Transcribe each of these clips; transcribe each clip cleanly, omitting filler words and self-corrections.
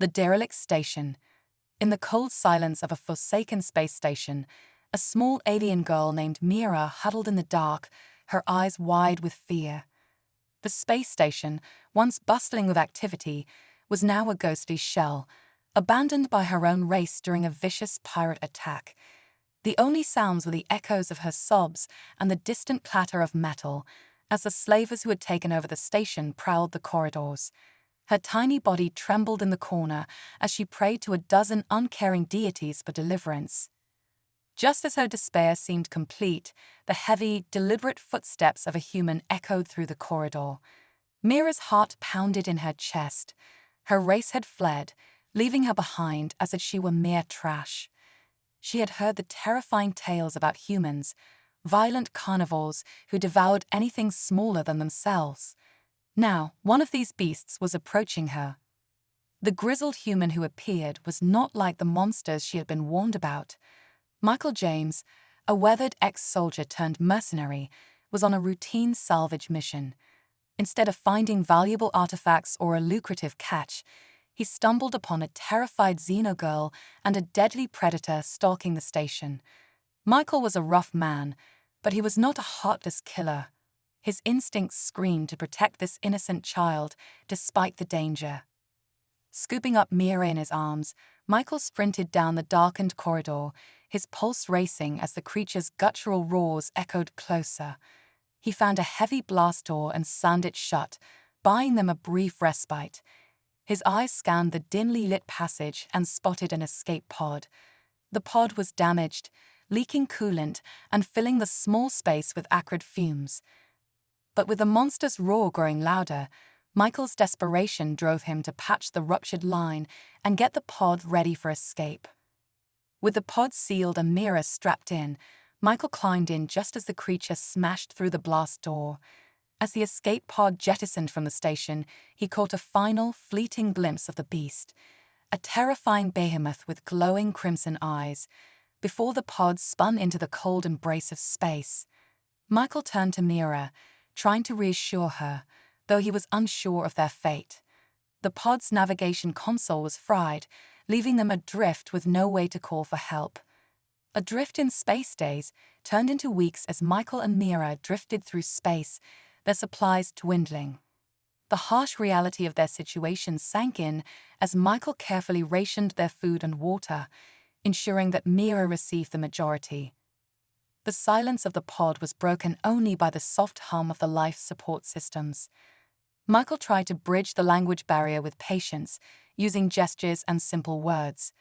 The derelict station. In the cold silence of a forsaken space station, a small alien girl named Mira huddled in the dark, her eyes wide with fear. The space station, once bustling with activity, was now a ghostly shell, abandoned by her own race during a vicious pirate attack. The only sounds were the echoes of her sobs and the distant clatter of metal, as the slavers who had taken over the station prowled the corridors. Her tiny body trembled in the corner as she prayed to a dozen uncaring deities for deliverance. Just as her despair seemed complete, the heavy, deliberate footsteps of a human echoed through the corridor. Mira's heart pounded in her chest. Her race had fled, leaving her behind as if she were mere trash. She had heard the terrifying tales about humans, violent carnivores who devoured anything smaller than themselves. Now, one of these beasts was approaching her. The grizzled human who appeared was not like the monsters she had been warned about. Michael James, a weathered ex-soldier turned mercenary, was on a routine salvage mission. Instead of finding valuable artifacts or a lucrative catch, he stumbled upon a terrified xenogirl and a deadly predator stalking the station. Michael was a rough man, but he was not a heartless killer. His instincts screamed to protect this innocent child, despite the danger. Scooping up Mira in his arms, Michael sprinted down the darkened corridor, his pulse racing as the creature's guttural roars echoed closer. He found a heavy blast door and slammed it shut, buying them a brief respite. His eyes scanned the dimly lit passage and spotted an escape pod. The pod was damaged, leaking coolant and filling the small space with acrid fumes. But with the monster's roar growing louder, Michael's desperation drove him to patch the ruptured line and get the pod ready for escape. With the pod sealed and Mira strapped in, Michael climbed in just as the creature smashed through the blast door. As the escape pod jettisoned from the station, he caught a final, fleeting glimpse of the beast, a terrifying behemoth with glowing crimson eyes, before the pod spun into the cold embrace of space. Michael turned to Mira, trying to reassure her, though he was unsure of their fate. The pod's navigation console was fried, leaving them adrift with no way to call for help. Adrift in space days turned into weeks as Michael and Mira drifted through space, their supplies dwindling. The harsh reality of their situation sank in as Michael carefully rationed their food and water, ensuring that Mira received the majority. The silence of the pod was broken only by the soft hum of the life support systems. Michael tried to bridge the language barrier with patience, using gestures and simple words.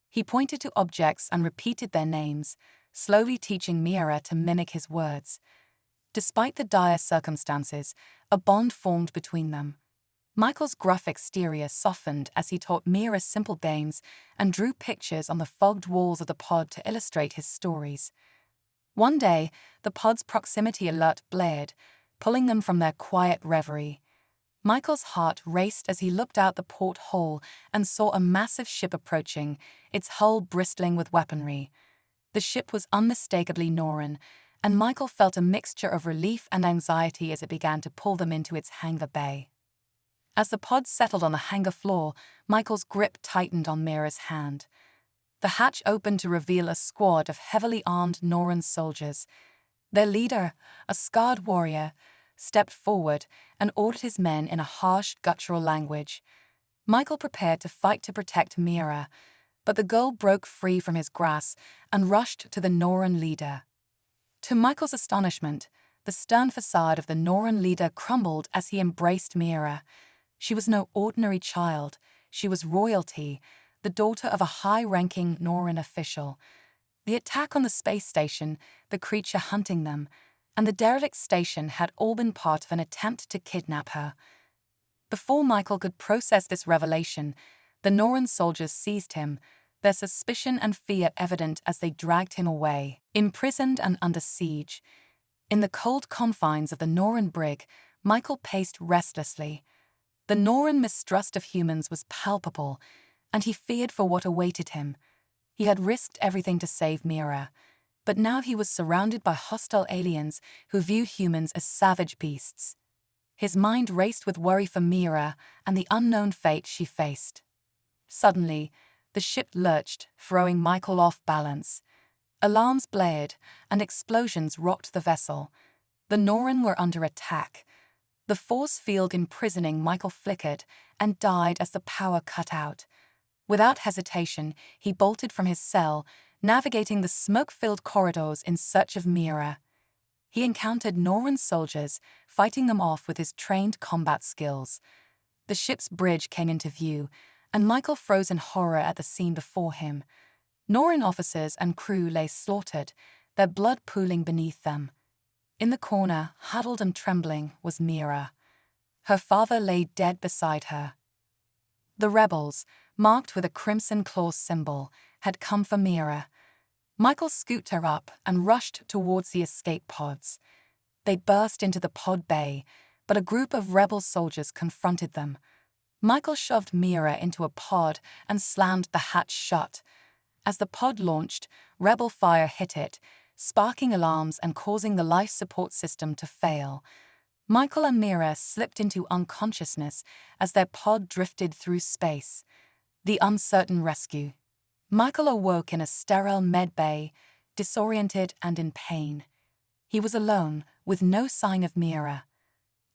He pointed to objects and repeated their names, slowly teaching Mira to mimic his words. Despite the dire circumstances, a bond formed between them. Michael's gruff exterior softened as he taught Mira simple games and drew pictures on the fogged walls of the pod to illustrate his stories. One day, the pod's proximity alert blared, pulling them from their quiet reverie. Michael's heart raced as he looked out the porthole and saw a massive ship approaching, its hull bristling with weaponry. The ship was unmistakably Norran, and Michael felt a mixture of relief and anxiety as it began to pull them into its hangar bay. As the pod settled on the hangar floor, Michael's grip tightened on Mira's hand. The hatch opened to reveal a squad of heavily armed Norran soldiers. Their leader, a scarred warrior, stepped forward and ordered his men in a harsh, guttural language. Michael prepared to fight to protect Mira, but the girl broke free from his grasp and rushed to the Norran leader. To Michael's astonishment, the stern facade of the Norran leader crumbled as he embraced Mira. She was no ordinary child. She was royalty, the daughter of a high-ranking Norran official. The attack on the space station, the creature hunting them, and the derelict station had all been part of an attempt to kidnap her. Before Michael could process this revelation, the Norran soldiers seized him, their suspicion and fear evident as they dragged him away, imprisoned and under siege. In the cold confines of the Norran brig, Michael paced restlessly. The Norran mistrust of humans was palpable, and he feared for what awaited him. He had risked everything to save Mira, but now he was surrounded by hostile aliens who viewed humans as savage beasts. His mind raced with worry for Mira and the unknown fate she faced. Suddenly, the ship lurched, throwing Michael off balance. Alarms blared, and explosions rocked the vessel. The Norren were under attack. The force field imprisoning Michael flickered and died as the power cut out. Without hesitation, he bolted from his cell, navigating the smoke-filled corridors in search of Mira. He encountered Norren soldiers, fighting them off with his trained combat skills. The ship's bridge came into view, and Michael froze in horror at the scene before him. Norren officers and crew lay slaughtered, their blood pooling beneath them. In the corner, huddled and trembling, was Mira. Her father lay dead beside her. The rebels, marked with a crimson claw symbol, had come for Mira. Michael scooped her up and rushed towards the escape pods. They burst into the pod bay, but a group of rebel soldiers confronted them. Michael shoved Mira into a pod and slammed the hatch shut. As the pod launched, rebel fire hit it, sparking alarms and causing the life support system to fail. Michael and Mira slipped into unconsciousness as their pod drifted through space. The uncertain rescue. Michael awoke in a sterile med bay, disoriented and in pain. He was alone, with no sign of Mira.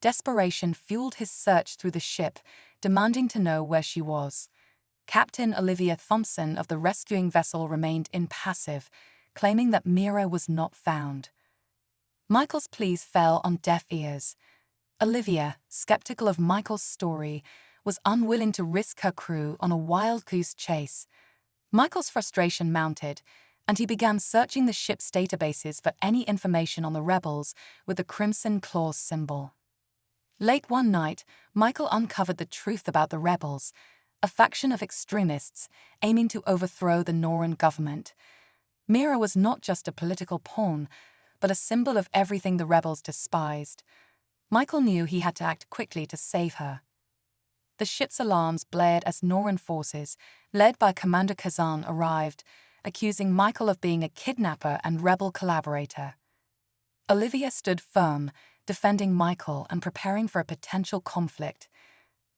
Desperation fueled his search through the ship, demanding to know where she was. Captain Olivia Thompson of the rescuing vessel remained impassive, claiming that Mira was not found. Michael's pleas fell on deaf ears. Olivia, skeptical of Michael's story, was unwilling to risk her crew on a wild goose chase. Michael's frustration mounted, and he began searching the ship's databases for any information on the rebels with the Crimson Claw symbol. Late one night, Michael uncovered the truth about the rebels, a faction of extremists aiming to overthrow the Norren government. Mira was not just a political pawn, but a symbol of everything the rebels despised. Michael knew he had to act quickly to save her. The ship's alarms blared as Norren forces, led by Commander Kazan, arrived, accusing Michael of being a kidnapper and rebel collaborator. Olivia stood firm, defending Michael and preparing for a potential conflict.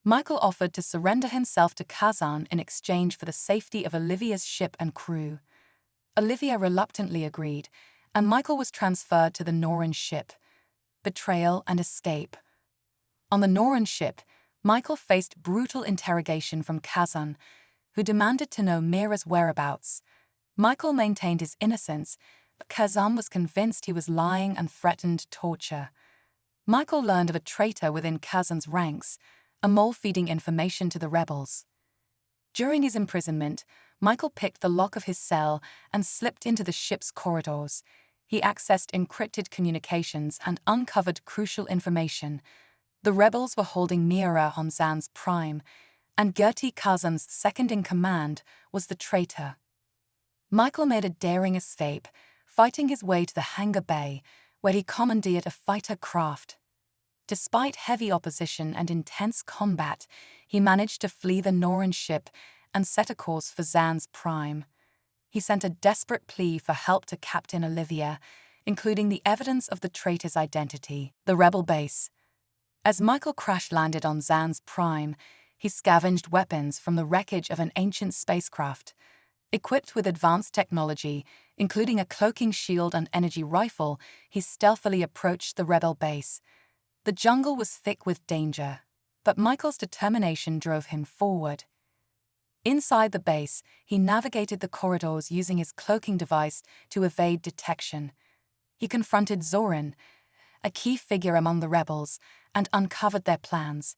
Michael offered to surrender himself to Kazan in exchange for the safety of Olivia's ship and crew. Olivia reluctantly agreed, and Michael was transferred to the Norren ship. Betrayal and escape. On the Norren ship, Michael faced brutal interrogation from Kazan, who demanded to know Mira's whereabouts. Michael maintained his innocence, but Kazan was convinced he was lying and threatened torture. Michael learned of a traitor within Kazan's ranks, a mole feeding information to the rebels. During his imprisonment, Michael picked the lock of his cell and slipped into the ship's corridors. He accessed encrypted communications and uncovered crucial information. The rebels were holding Mira on Zan's Prime, and Gertie Kazan's second-in-command was the traitor. Michael made a daring escape, fighting his way to the hangar bay, where he commandeered a fighter craft. Despite heavy opposition and intense combat, he managed to flee the Norren ship and set a course for Zan's Prime. He sent a desperate plea for help to Captain Olivia, including the evidence of the traitor's identity, the rebel base. As Michael crash-landed on Zan's Prime, he scavenged weapons from the wreckage of an ancient spacecraft. Equipped with advanced technology, including a cloaking shield and energy rifle, he stealthily approached the rebel base. The jungle was thick with danger, but Michael's determination drove him forward. Inside the base, he navigated the corridors using his cloaking device to evade detection. He confronted Zoran, a key figure among the rebels, and uncovered their plans.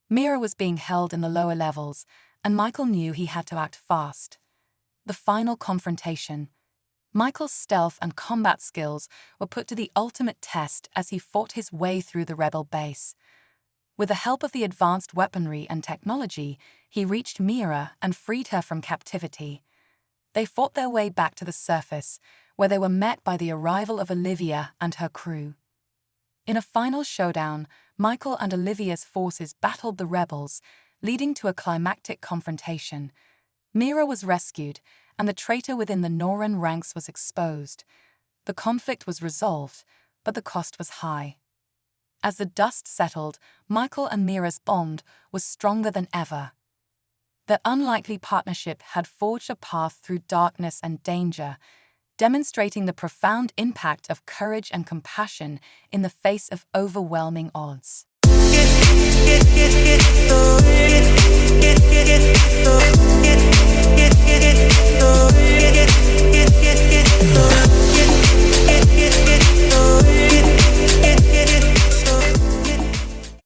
Mira was being held in the lower levels, and Michael knew he had to act fast. The final confrontation. Michael's stealth and combat skills were put to the ultimate test as he fought his way through the rebel base. With the help of the advanced weaponry and technology, he reached Mira and freed her from captivity. They fought their way back to the surface, where they were met by the arrival of Olivia and her crew. In a final showdown, Michael and Olivia's forces battled the rebels, leading to a climactic confrontation. Mira was rescued, and the traitor within the Norren ranks was exposed. The conflict was resolved, but the cost was high. As the dust settled, Michael and Mira's bond was stronger than ever. That unlikely partnership had forged a path through darkness and danger, demonstrating the profound impact of courage and compassion in the face of overwhelming odds.